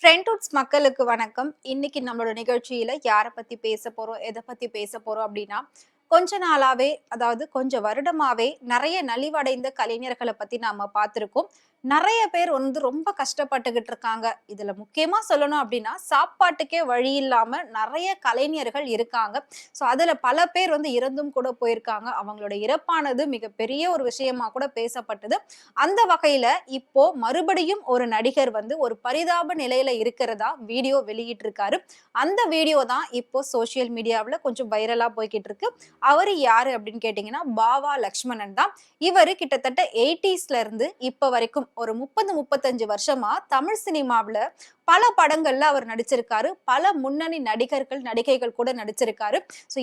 ஃப்ரெண்ட்ஹுட்ஸ் மக்களுக்கு வணக்கம். இன்னைக்கு நம்மளோட நிகழ்ச்சியில யார பத்தி பேச போறோம், எத பத்தி பேச போறோம் அப்படின்னா, கொஞ்ச நாளாவே, அதாவது கொஞ்சம் வருடமாவே நெறைய நலிவடைந்த கலைஞர்கள பத்தி நாம பார்த்திருக்கோம். நெறைய பேர் வந்து ரொம்ப கஷ்டப்பட்டுகிட்டு இருக்காங்க. இதுல முக்கியமா சொல்லணும் அப்படின்னா, சாப்பாட்டுக்கே வழி இல்லாம நெறைய கலைஞர்கள் இருக்காங்க. அதுல பல பேர் வந்து இறந்தும் கூட போயிருக்காங்க. அவங்களோட இறப்பானது மிகப்பெரிய ஒரு விஷயமா கூட பேசப்பட்டது. அந்த வகையில இப்போ மறுபடியும் ஒரு நடிகர் வந்து ஒரு பரிதாப நிலையில இருக்கிறதா வீடியோ வெளியிட்டிருக்காரு. அந்த வீடியோ தான் இப்போ சோசியல் மீடியாவுல கொஞ்சம் வைரலா போய்க்கிட்டு இருக்கு. அவரு யாரு அப்படின்னு கேட்டீங்கன்னா, பாவா லக்ஷ்மணன் தான். இவரு கிட்டத்தட்ட 80ஸ்ல இருந்து இப்ப வரைக்கும் ஒரு 30, 35 வருஷமா தமிழ் சினிமாவுல பல படங்கள்ல அவர் நடிச்சிருக்காரு. பல முன்னணி நடிகர்கள், நடிகைகள் கூட நடிச்சிருக்காரு.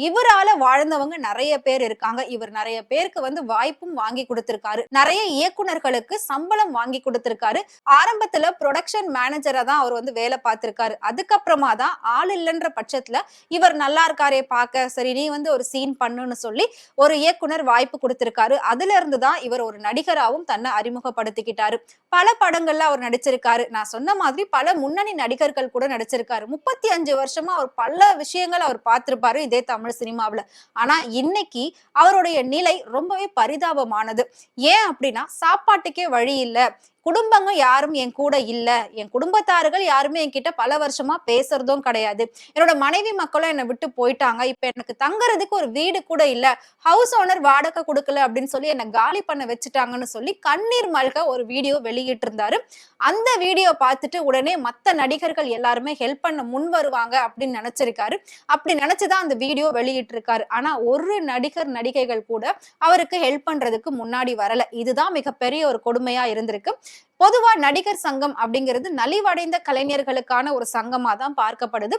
இவரால வாழ்ந்தவங்க நெறைய பேர் இருக்காங்க. இவர் நெறைய பேருக்கு வந்து வாய்ப்பும் வாங்கி குடுத்திருக்காரு. நெறைய இயக்குனர்களுக்கு சம்பளம் வாங்கி குடுத்திருக்காரு. ஆரம்பத்துல புரொடக்ஷன் மேனேஜரா தான் அவர் வந்து வேலை பார்த்திருக்காரு. அதுக்கப்புறமா தான் ஆள் இல்லன்ற பட்சத்துல இவர் நல்லா இருக்காரே பார்க்க, சரி நீ வந்து ஒரு சீன் பண்ணுன்னு சொல்லி ஒரு இயக்குனர் வாய்ப்பு குடுத்திருக்காரு. அதுல இருந்து தான் இவர் ஒரு நடிகராவும் தன்னை அறிமுகப்படுத்திக்கிட்டாரு. பல படங்கள்ல அவர் நடிச்சிருக்காரு. நான் சொன்ன மாதிரி பல முன்னணி நடிகர்கள் கூட நடிச்சிருக்காரு. 35 வருஷமா அவர் பல விஷயங்கள் அவர் பார்த்திருப்பாரு இதே தமிழ் சினிமாவுல. ஆனா இன்னைக்கு அவருடைய நிலை ரொம்பவே பரிதாபமானது. ஏன் அப்படின்னா, சாப்பாட்டுக்கே வழி இல்ல. குடும்பங்க யாரும் என் கூட இல்ல. என் குடும்பத்தார்கள் யாருமே என்கிட்ட பல வருஷமா பேசுறதும் கிடையாது. என்னோட மனைவி மக்களும் என்னை விட்டு போயிட்டாங்க. இப்ப எனக்கு தங்குறதுக்கு ஒரு வீடு கூட இல்ல. ஹவுஸ் ஓனர் வாடகை குடுக்கல அப்படின்னு சொல்லி என்ன காலி பண்ண வச்சுட்டாங்கன்னு சொல்லி கண்ணீர் மல்க ஒரு வீடியோ வெளியிட்டு இருந்தாரு. அந்த வீடியோ பார்த்துட்டு உடனே மத்த நடிகர்கள் எல்லாருமே ஹெல்ப் பண்ண முன் வருவாங்க அப்படின்னு நினைச்சிருக்காரு. அப்படி நினைச்சுதான் அந்த வீடியோ வெளியிட்டு இருக்காரு. ஆனா ஒரு நடிகர், நடிகைகள் கூட அவருக்கு ஹெல்ப் பண்றதுக்கு முன்னாடி வரல. இதுதான் மிகப்பெரிய ஒரு கொடுமையா இருந்திருக்கு. பொதுவா நடிகர் சங்கம் அப்படிங்கிறது நலிவடைந்த கலைஞர்களுக்கான ஒரு சங்கமா தான் பார்க்கப்படுது.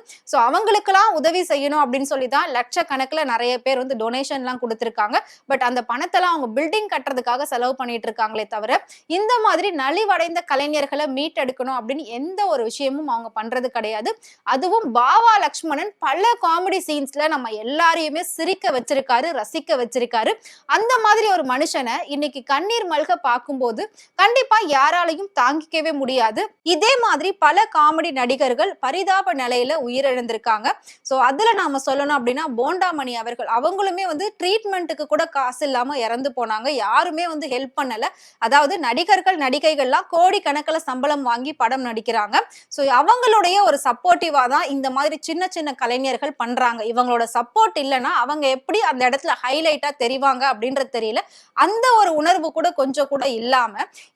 அவங்களுக்கெல்லாம் உதவி செய்யணும் அப்படின்னு சொல்லிதான் லட்சக்கணக்குல நிறைய பேர் வந்து டொனேஷன் எல்லாம் கொடுத்திருக்காங்க. பட் அந்த பணத்தெல்லாம் அவங்க பில்டிங் கட்டுறதுக்காக செலவு பண்ணிட்டு இருக்காங்களே தவிர, இந்த மாதிரி நலிவடைந்த கலைஞர்களை மீட்டெடுக்கணும் அப்படின்னு எந்த ஒரு விஷயமும் அவங்க பண்றது கிடையாது. அதுவும் பாவா லக்ஷ்மணன் பல காமெடி சீன்ஸ்ல நம்ம எல்லாரையுமே சிரிக்க வச்சிருக்காரு, ரசிக்க வச்சிருக்காரு. அந்த மாதிரி ஒரு மனுஷனை இன்னைக்கு கண்ணீர் மல்க பார்க்கும்போது கண்டிப்பா யாராலையும் தாங்கிக்கவே முடியாது. இதே மாதிரி பல காமெடி நடிகர்கள் பரிதாப நிலையில உயிரிழந்திருக்காங்க. அதுல நாம சொல்லணும் அப்படின்னா, போண்டாமணி அவர்கள் அவங்களுமே வந்து ட்ரீட்மெண்ட்டுக்கு கூட காசு இல்லாம இறந்து போனாங்க. யாருமே வந்து ஹெல்ப் பண்ணல. அதாவது நடிகர்கள், நடிகைகள்லாம் கோடி கணக்குல சம்பளம் வாங்கி படம் நடிக்கிறாங்க. அவங்களுடைய ஒரு சப்போர்ட்டிவா தான் இந்த மாதிரி சின்ன சின்ன கலைஞர்கள் பண்றாங்க. இவங்களோட சப்போர்ட் இல்லைன்னா அவங்க எப்படி அந்த இடத்துல ஹைலைட்டா தெரிவாங்க அப்படின்றது தெரியல. அந்த ஒரு உணர்வு கூட கொஞ்சம் கூட இல்லாம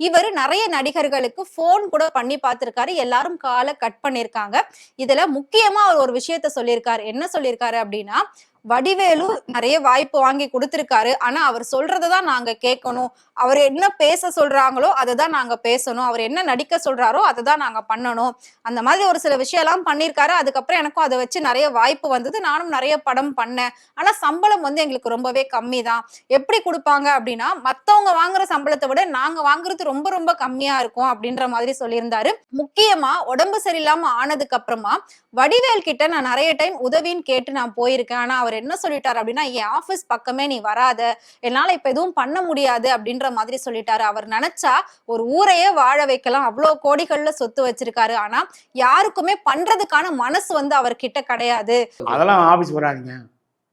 இவரு நிறைய நடிகர்களுக்கு போன் கூட பண்ணி பார்த்திருக்காரு. எல்லாரும் காலை கட் பண்ணிருக்காங்க. இதுல முக்கியமா அவர் ஒரு விஷயத்த சொல்லியிருக்காரு. என்ன சொல்லியிருக்காரு அப்படின்னா, வடிவேலு நிறைய வாய்ப்பு வாங்கி கொடுத்திருக்காரு. ஆனா அவர் சொல்றதான் நாங்க கேட்கணும். அவர் என்ன பேச சொல்றாங்களோ அததான் நாங்க பேசணும். அவர் என்ன நடிக்க சொல்றாரோ அததான் நாங்க பண்ணணும். அந்த மாதிரி ஒரு சில விஷயம் எல்லாம் பண்ணிருக்காரு. அதுக்கப்புறம் எனக்கும் அதை வச்சு நிறைய வாய்ப்பு வந்தது. நானும் நிறைய படம் பண்ணேன். ஆனா சம்பளம் வந்து எங்களுக்கு ரொம்பவே கம்மி தான். எப்படி கொடுப்பாங்க அப்படின்னா, மத்தவங்க வாங்குற சம்பளத்தை விட நாங்க வாங்குறது ரொம்ப ரொம்ப கம்மியா இருக்கும் அப்படின்ற மாதிரி சொல்லியிருந்தாரு. முக்கியமா உடம்பு சரியில்லாம ஆனதுக்கு அப்புறமா வடிவேல் கிட்ட நான் நிறைய டைம் உதவின்னு கேட்டு நான் போயிருக்கேன். ஆனா அவர் என்ன சொல்லிட்டாரு அப்படின்னா, என் ஆபீஸ் பக்கமே நீ வராத, என்னால இப்ப எதுவும் பண்ண முடியாது அப்படின்ற மாதிரி சொல்லிட்டாரு. அவர் நினைச்சா ஒரு ஊரையே வாழ வைக்கலாம். அவ்வளவு கோடிகள்ல சொத்து வச்சிருக்காரு. ஆனா யாருக்குமே பண்றதுக்கான மனசு வந்து அவர்கிட்ட கிடையாது. அதெல்லாம் ஆபீஸ் வராதீங்க,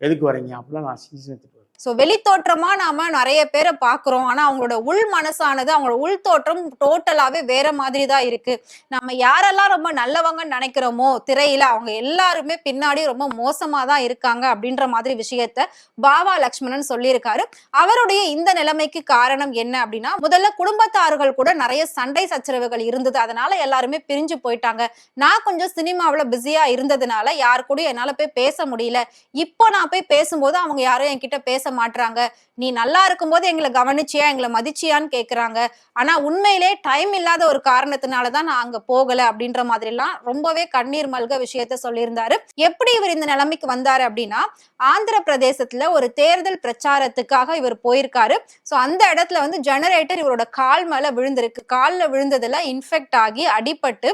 எதுக்கு வரீங்க அப்படிலாம் நான் வெளித்தோற்றமா நாம நிறைய பேரை பாக்குறோம். ஆனா அவங்களோட உள் மனசானது, அவங்களோட உள் தோற்றம் டோட்டலாவே வேற மாதிரி தான் இருக்கு. நம்ம யாரெல்லாம் ரொம்ப நல்லவங்கன்னு நினைக்கிறோமோ திரையில, அவங்க எல்லாருமே பின்னாடி ரொம்ப மோசமா தான் இருக்காங்க அப்படின்ற மாதிரி விஷயத்த பாவா லக்ஷ்மணன் சொல்லியிருக்காரு. அவருடைய இந்த நிலைமைக்கு காரணம் என்ன அப்படின்னா, முதல்ல குடும்பத்தார்கள் கூட நிறைய சண்டை சச்சரவுகள் இருந்தது. அதனால எல்லாருமே பிரிஞ்சு போயிட்டாங்க. நான் கொஞ்சம் சினிமாவுல பிஸியா இருந்ததுனால யாரு கூட என்னால போய் பேச முடியல. இப்போ நான் போய் பேசும்போது அவங்க யாரும் என்கிட்ட பேச மாட்றாங்க. நீ நல்லா இருக்கும்போது எங்களை கவனிச்சியா, எங்களை மதிச்சியான்னு கேக்குறாங்க. ஆனா உண்மையிலே டைம் இல்லாத ஒரு காரணத்தினாலதான் நான் அங்க போகல அப்படின்ற மாதிரி எல்லாம் ரொம்பவே கண்ணீர் மல்க விஷயத்த சொல்லியிருந்தாரு. எப்படி இவர் இந்த நிலைமைக்கு வந்தாரு அப்படின்னா, ஆந்திர பிரதேசத்துல ஒரு தேர்தல் பிரச்சாரத்துக்காக இவர் போயிருக்காரு. அந்த இடத்துல வந்து ஜெனரேட்டர் இவரோட கால் மேல விழுந்திருக்கு. கால்ல விழுந்ததுல இன்ஃபெக்ட் ஆகி அடிபட்டு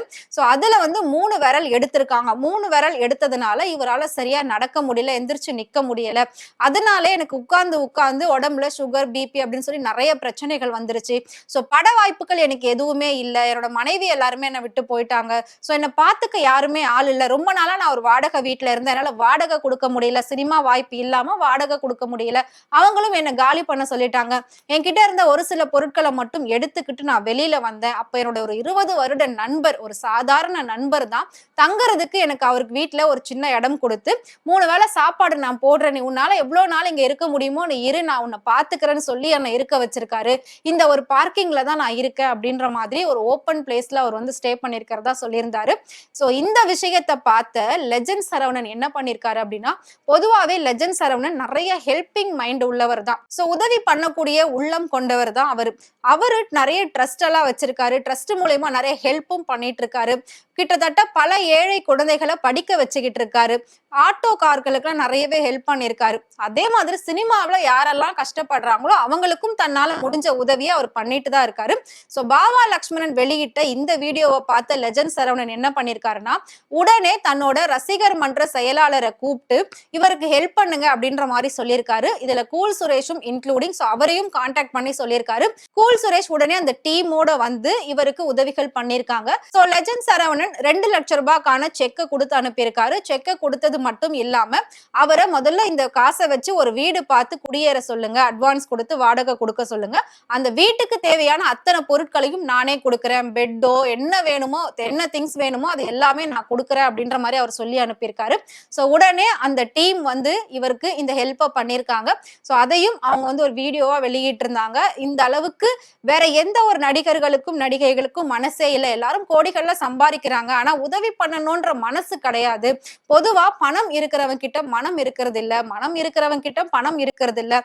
அதுல வந்து 3 விரல் எடுத்திருக்காங்க. 3 விரல் எடுத்ததுனால இவரால சரியா நடக்க முடியல, எந்திரிச்சு நிக்க முடியல. அதனால எனக்கு உட்கார்ந்து உட்கார்ந்து உடம்புல சுகர், பிபி அப்படின்னு சொல்லி நிறைய பிரச்சனைகள் வந்துருச்சு. ஸோ பட வாய்ப்புகள் எனக்கு எதுவுமே இல்ல. என்னோட மனைவி எல்லாருமே என்ன விட்டு போயிட்டாங்க. ஸோ என்ன பார்த்துக்க யாருமே ஆள் இல்ல. ரொம்ப நாளா நான் ஒரு வாடகை வீட்ல இருந்தேன். என்னால வாடகை குடுக்க முடியல. சினிமா வாய்ப்பு இல்லாம வாடகை குடுக்க முடியல. அவங்களும் என்ன காலி பண்ண சொல்லிட்டாங்க. என்கிட்ட இருந்த ஒரு சில பொருட்கள மட்டும் எடுத்துக்கிட்டு நான் வெளியில வந்தேன். அப்ப என்னோட ஒரு 20 வருட நண்பர், ஒரு சாதாரண நண்பர் தான் தங்குறதுக்கு எனக்கு அவருக்கு வீட்ல ஒரு சின்ன இடம் குடுத்து, 3 வேளை சாப்பாடு நான் போடுறேன். நீ உன்னால எவ்வளோ நாள் இங்க இருக்க முடியுமோ நீ இரு. நான் உன்ன பார்த்துக்கிறேன்னு சொல்லி என்ன இருக்க வச்சிருக்காரு. இந்த ஒரு பார்க்கிங்ல தான் நான் இருக்கேன் அப்படின்ற மாதிரி ஒரு ஓப்பன் பிளேஸ்ல அவர் வந்து ஸ்டே பண்ணியிருக்கிறதா சொல்லியிருந்தாரு. ஸோ இந்த விஷயத்த பார்த்த லெஜண்ட் சரவணன் என்ன பண்ணியிருக்காரு அப்படின்னா, பொதுவாவே லெஜண்ட் சரவணன் நிறைய ஹெல்பிங் மைண்ட் உள்ளவர் தான். ஸோ உதவி பண்ணக்கூடிய உள்ளம் கொண்டவர் தான் அவரு. அவரு நிறைய ட்ரஸ்ட் எல்லாம் வச்சிருக்காரு. ட்ரஸ்ட் மூலயமா நிறைய ஹெல்ப்பும் பண்ணிட்டு இருக்காரு. கிட்டத்தட்ட பல ஏழை குழந்தைகளை படிக்க வச்சுக்கிட்டு இருக்காரு. ஆட்டோ கார்களுக்கெல்லாம் நிறையவே ஹெல்ப் பண்ணியிருக்காரு. அதே மாதிரி சினிமாவில் யாரெல்லாம் கஷ்டப்படுறாங்களோ அவங்களுக்கும் தன்னால முடிஞ்ச உதவியை அவர் பண்ணிட்டு தான் இருக்காரு. ஸோ பாவா லக்ஷ்மணன் வெளியிட்ட இந்த வீடியோவை பார்த்த லெஜண்ட் சரவணன் என்ன பண்ணியிருக்காருன்னா, உடனே தன்னோட ரசிகர் மன்ற செயலாளரை கூப்பிட்டு இவருக்கு ஹெல்ப் பண்ணுங்க அப்படின்ற மாதிரி சொல்லியிருக்காரு. இதுல கூல் சுரேஷும் இன்க்ளூடிங். ஸோ அவரையும் கான்டாக்ட் பண்ணி சொல்லியிருக்காரு. கூல் சுரேஷ் உடனே அந்த டீமோட வந்து இவருக்கு உதவிகள் பண்ணியிருக்காங்க. ஸோ லெஜண்ட் சரவணன் 2 லட்சம் ரூபாய்க்கான செக்கை கொடுத்து அனுப்பியிருக்காரு. செக்கை கொடுத்தது மட்டும் இல்லாம அவரை முதல்ல இந்த காசை வச்சு ஒரு வீடு பார்த்து குடியேற சொல்லுங்க, அட்வான்ஸ் கொடுத்து வாடகை கொடுக்க சொல்லுங்க, அந்த வீட்டுக்கு தேவையான அத்தனை பொருட்களையும் நானே கொடுக்குறேன், பெட்டோ என்ன வேணுமோ, என்ன திங்ஸ் வேணுமோ அது எல்லாமே நான் கொடுக்குறேன் அப்படின்ற மாதிரி அவர் சொல்லி அனுப்பியிருக்காரு. ஸோ உடனே அந்த டீம் வந்து இவருக்கு இந்த ஹெல்ப்பை பண்ணியிருக்காங்க. ஸோ அதையும் அவங்க வந்து ஒரு வீடியோவா வெளியிட்டு இருந்தாங்க. இந்த அளவுக்கு வேற எந்த ஒரு நடிகர்களுக்கும் நடிகைகளுக்கும் மனசே இல்லை. எல்லாரும் கோடிகள்ல சம்பாதிக்கிறாங்க, ஆனா உதவி பண்ணணும்ன்ற மனசு கிடையாது. பொதுவா பணம் இருக்கிறவங்க கிட்ட மனம் இருக்கிறது இல்ல, மனம் இருக்கிறவங்க கிட்ட பணம் இருக்கிறது இல்ல.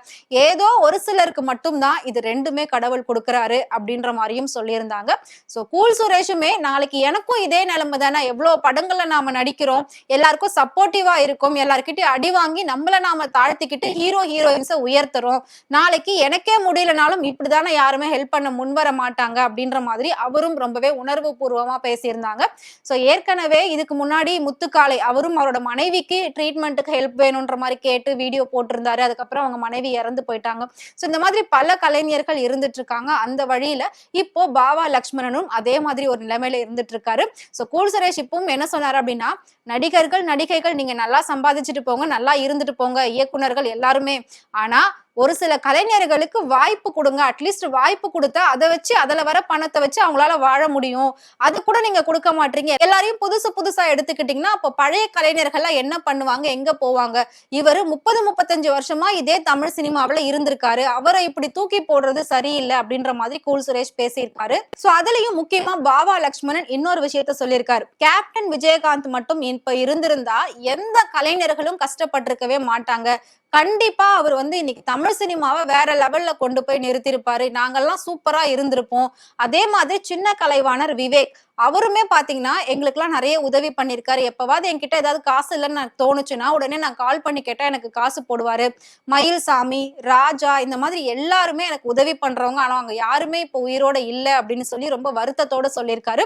ஏதோ ஒரு சிலருக்கு மட்டும்தான் இது ரெண்டுமே கடவுள் கொடுக்கிறாரு அப்படின்ற மாதிரியும் சொல்லியிருந்தாங்க. சோ கூல் சுரேஷுமே நாளைக்கு எனக்கும் இதே நிலைமை தானே, எவ்வளவு படங்கள்ல நாம நடிக்கிறோம், எல்லாருக்கும் சப்போர்ட்டிவா இருக்கும், எல்லார்கிட்டயும் அடி வாங்கி நம்மள நாம தாழ்த்திக்கிட்டு ஹீரோயின்ஸை உயர்த்துறோம். நாளைக்கு எனக்கே முடியலனாலும் இப்படிதானே யாருமே ஹெல்ப் பண்ண முன்வர மாட்டாங்க அப்படின்ற மாதிரி அவரும் ரொம்பவே உணர்வு பூர்வமா பேசியிருந்தாங்க. சோ ஏற்கனவே இதுக்கு முன்னாடி முத்துக்காளை அவரும் அவரோட மனைவிக்கு ட்ரீட்மெண்ட்டுக்கு ஹெல்ப் வேணும்ன்ற மாதிரி கேட்டு வீடியோ போட்டிருந்தாரு. அதுக்கப்புறம் அவங்க மனைவி இறந்து போயிட்டாங்க. சோ இந்த மாதிரி பல கலைஞர்கள் இருந்துட்டு இருக்காங்க. அந்த வழியில இப்போ பாவா லக்ஷ்மணனும் அதே மாதிரி ஒரு நிலைமையில இருந்துட்டு இருக்காரு. சோ கூல் சுரேஷ் இப்பவும் என்ன சொன்னாரு அப்படின்னா, நடிகர்கள் நடிகைகள் நீங்க நல்லா சம்பாதிச்சுட்டு போங்க, நல்லா இருந்துட்டு போங்க, இயக்குனர்கள் எல்லாருமே. ஆனா ஒரு சில கலைஞர்களுக்கு வாய்ப்பு கொடுங்க. அட்லீஸ்ட் வாய்ப்பு கொடுத்தா அதை வச்சு அதுல வர பணத்தை வச்சு அவங்களால வாழ முடியும். அது கூட நீங்க கொடுக்க மாட்டீங்க. எல்லாரையும் புதுசா எடுத்துக்கிட்டீங்கன்னா அப்ப பழைய கலைஞர்கள்லாம் என்ன பண்ணுவாங்க, எங்க போவாங்க? இவரு 30-35 வருஷமா இதே தமிழ் சினிமாவில இருந்திருக்காரு. அவரை இப்படி தூக்கி போடுறது சரியில்லை அப்படின்ற மாதிரி கூல் சுரேஷ் பேசியிருக்காரு. சோ அதுலயும் முக்கியமா பாவா லக்ஷ்மணன் இன்னொரு விஷயத்த சொல்லியிருக்காரு. கேப்டன் விஜயகாந்த் மட்டும் இப்ப இருந்திருந்தா எந்த கலைஞர்களும் கஷ்டப்பட்டிருக்கவே மாட்டாங்க. கண்டிப்பா அவர் வந்து இன்னைக்கு தமிழ் சினிமாவை வேற லெவல்ல கொண்டு போய் நிறுத்திருப்பாரு. நாங்கெல்லாம் சூப்பரா இருந்திருப்போம். அதே மாதிரி சின்ன கலைவாணர் விவேக் அவருமே பாத்தீங்கன்னா எங்களுக்கெல்லாம் நிறைய உதவி பண்ணிருக்காரு. எப்பவாவது என்கிட்ட ஏதாவது காசு இல்லைன்னு நான் தோணுச்சுன்னா உடனே நான் கால் பண்ணி கேட்டா எனக்கு காசு போடுவாரு. மயில்சாமி, ராஜா, இந்த மாதிரி எல்லாருமே எனக்கு உதவி பண்றவங்க. ஆனா அவங்க யாருமே இப்ப உயிரோட இல்ல அப்படின்னு சொல்லி ரொம்ப வருத்தத்தோட சொல்லியிருக்காரு.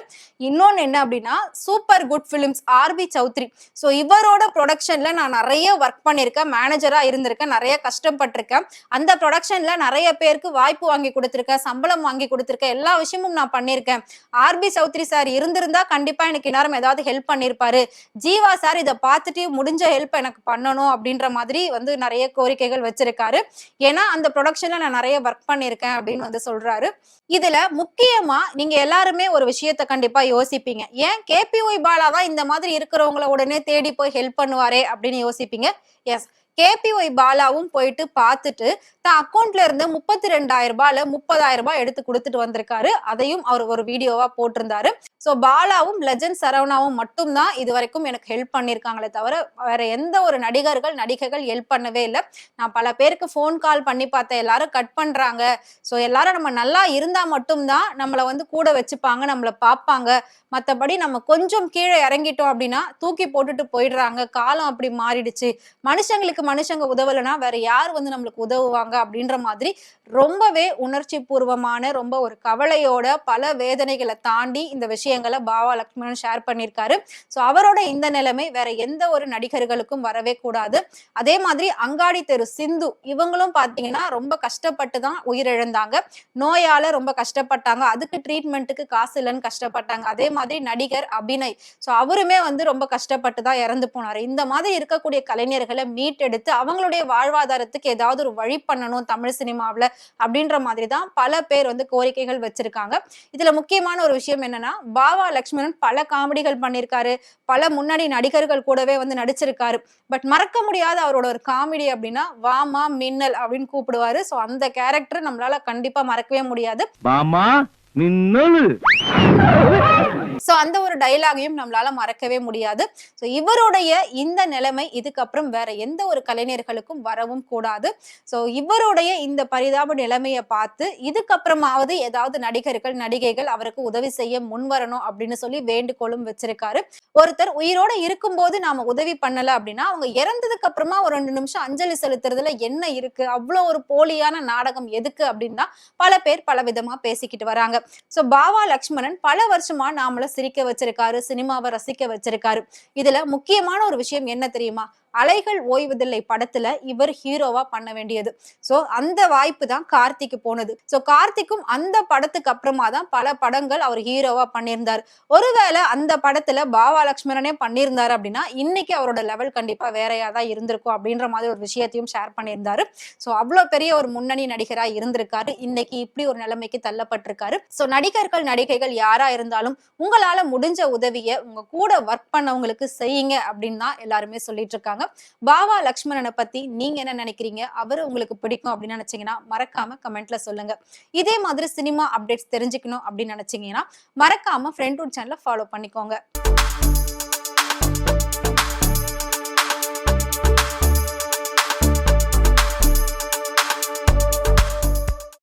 இன்னொன்னு என்ன அப்படின்னா, super good films RB Choudary. So இவரோட ப்ரொடக்ஷன்ல நான் நிறைய ஒர்க் பண்ணிருக்கேன், மேனேஜரா இருந்திருக்கேன், நிறைய கஷ்டப்பட்டிருக்கேன். அந்த ப்ரொடக்ஷன்ல நிறைய பேருக்கு வாய்ப்பு வாங்கி கொடுத்திருக்கேன், சம்பளம் வாங்கி கொடுத்திருக்கேன், எல்லா விஷயமும் நான் பண்ணிருக்கேன். ஆர்பி சௌத்ரி சார் இருந்திருந்தா கண்டிப்பா எனக்கு நேரம் ஏதாவது ஹெல்ப் பண்ணிருப்பாரு. ஜீவா சார் இதை பார்த்துட்டு முடிஞ்ச ஹெல்ப் எனக்கு பண்ணணும் அப்படின்ற மாதிரி வந்து நிறைய கோரிக்கைகள் வச்சிருக்காரு. ஏன்னா அந்த ப்ரொடக்ஷன்ல நான் நிறைய ஒர்க் பண்ணிருக்கேன் அப்படின்னு வந்து சொல்றாரு. இதுல முக்கியமா நீங்க எல்லாருமே ஒரு விஷயத்த கண்டிப்பா யோசிப்பீங்க. ஏன் கேபிஒய் பாலா தான் இந்த மாதிரி இருக்கிறவங்கள உடனே தேடி போய் ஹெல்ப் பண்ணுவாரே அப்படின்னு யோசிப்பீங்க. எஸ், கேபிஒய் பாலாவும் போயிட்டு பார்த்துட்டு தான் அக்கௌண்ட்ல இருந்து 32,000 ரூபாயில 30,000 ரூபாய் எடுத்து கொடுத்துட்டு வந்திருக்காரு. அதையும் அவர் ஒரு வீடியோவா போட்டிருந்தாரு. சோ பாலாவும் லெஜண்ட் சரவணாவும் மட்டும்தான் இது வரைக்கும் எனக்கு ஹெல்ப் பண்ணிருக்காங்களே தவிர வேற எந்த ஒரு நடிகர்கள் நடிகைகள் ஹெல்ப் பண்ணவே இல்லை. நான் பல பேருக்கு போன் கால் பண்ணி பார்த்தேன், எல்லாரும் கட் பண்றாங்க. சோ எல்லாரும் நம்ம நல்லா இருந்தா மட்டும்தான் நம்மளை வந்து கூட வச்சுப்பாங்க, நம்மளை பார்ப்பாங்க. மற்றபடி நம்ம கொஞ்சம் கீழே இறங்கிட்டோம் அப்படின்னா தூக்கி போட்டுட்டு போயிடுறாங்க. காலம் அப்படி மாறிடுச்சு. மனுஷங்களுக்கு மனுஷங்க உதவலைன்னா வேற யார் வந்து நம்மளுக்கு உதவுவாங்க அப்படின்ற மாதிரி ரொம்பவே உணர்ச்சி பூர்வமான ரொம்ப ஒரு கவலையோட பல வேதனைகளை தாண்டி இந்த விஷயம் விஷயங்களை பாவா லட்சுமணன் ஷேர் பண்ணியிருக்காரு. ஸோ அவரோட இந்த நிலைமை வேற எந்த ஒரு நடிகர்களுக்கும் வரவே கூடாது. அதே மாதிரி அங்காடி தெரு சிந்து இவங்களும் பாத்தீங்கன்னா ரொம்ப கஷ்டப்பட்டு தான் உயிரிழந்தாங்க. நோயால ரொம்ப கஷ்டப்பட்டாங்க. அதுக்கு ட்ரீட்மெண்ட்டுக்கு காசு இல்லைன்னு கஷ்டப்பட்டாங்க. அதே மாதிரி நடிகர் அபிநய், ஸோ அவருமே வந்து ரொம்ப கஷ்டப்பட்டு தான் இறந்து போனாரு. இந்த மாதிரி இருக்கக்கூடிய கலைஞர்களை மீட்டெடுத்து அவங்களுடைய வாழ்வாதாரத்துக்கு ஏதாவது ஒரு வழி பண்ணணும் தமிழ் சினிமாவில் அப்படின்ற மாதிரி தான் பல பேர் வந்து கோரிக்கைகள் வச்சிருக்காங்க. இதுல முக்கியமான ஒரு விஷயம் என்னன்னா, பாவா லட்சுமணன் பல காமெடிகள் பண்ணியிருக்காரு, பல முன்னணி நடிகர்கள் கூடவே வந்து நடிச்சிருக்காரு. பட் மறக்க முடியாத அவரோட ஒரு காமெடி அப்படின்னா வாமா மின்னல் அப்படின்னு கூப்பிடுவாரு. ஸோ அந்த கேரக்டர் நம்மளால கண்டிப்பா மறக்கவே முடியாது. மாமா மின்னல். சோ அந்த ஒரு டயலாகையும் நம்மளால மறக்கவே முடியாது. சோ இவருடைய இந்த நிலைமை இதுக்கப்புறம் வேற எந்த ஒரு கலைஞர்களுக்கும் வரவும் கூடாது. சோ இவருடைய இந்த பரிதாப நிலைமையை பார்த்து இதுக்கப்புறமாவது ஏதாவது நடிகர்கள் நடிகைகள் அவருக்கு உதவி செய்ய முன் வரணும் அப்படின்னு சொல்லி வேண்டுகோளும் வச்சிருக்காரு. ஒருத்தர் உயிரோட இருக்கும்போது நாம உதவி பண்ணல அப்படின்னா அவங்க இறந்ததுக்கு அப்புறமா ஒரு 2 நிமிஷம் அஞ்சலி செலுத்துறதுல என்ன இருக்கு, அவ்வளவு ஒரு போலியான நாடகம் எதுக்கு அப்படின்னா பல பேர் பல விதமா பேசிக்கிட்டு வராங்க. சோ பாவா லட்சுமணன் பல வருஷமா நாமள சிரிக்க வச்சிருக்காரு, சினிமாவை ரசிக்க வச்சிருக்காரு. இதுல முக்கியமான ஒரு விஷயம் என்ன தெரியுமா? அலைகள் ஓய்வதில்லை படத்துல இவர் ஹீரோவா பண்ண வேண்டியது. சோ அந்த வாய்ப்பு தான் கார்த்திக்கு போனது. சோ கார்த்திக்கும் அந்த படத்துக்கு அப்புறமா தான் பல படங்கள் அவர் ஹீரோவா பண்ணியிருந்தாரு. ஒருவேளை அந்த படத்துல பாவா லட்சுமணனே பண்ணியிருந்தாரு அப்படின்னா இன்னைக்கு அவரோட லெவல் கண்டிப்பா வேறையா தான் இருந்திருக்கும் அப்படின்ற மாதிரி ஒரு விஷயத்தையும் ஷேர் பண்ணியிருந்தாரு. சோ அவ்வளவு பெரிய ஒரு முன்னணி நடிகரா இருந்திருக்காரு. இன்னைக்கு இப்படி ஒரு நிலைமைக்கு தள்ளப்பட்டிருக்காரு. சோ நடிகர்கள் நடிகைகள் யாரா இருந்தாலும் உங்களால முடிஞ்ச உதவியை உங்க கூட ஒர்க் பண்ணவங்களுக்கு செய்யுங்க அப்படின்னு தான் எல்லாருமே சொல்லிட்டு இருக்காங்க. பாவா லட்சுமணனை பத்தி நீங்க என்ன நினைக்கிறீங்க? அவரு உங்களுக்கு பிடிக்கும் அப்படின்னு நினைச்சீங்கன்னா மறக்காம கமெண்ட்ல சொல்லுங்க. இதே மாதிரி சினிமா அப்டேட்ஸ் தெரிஞ்சுக்கணும் அப்படின்னு நினைச்சீங்கன்னா மறக்காம ஃப்ரெண்ட்வுட் சேனலை ஃபாலோ பண்ணிக்கோங்க.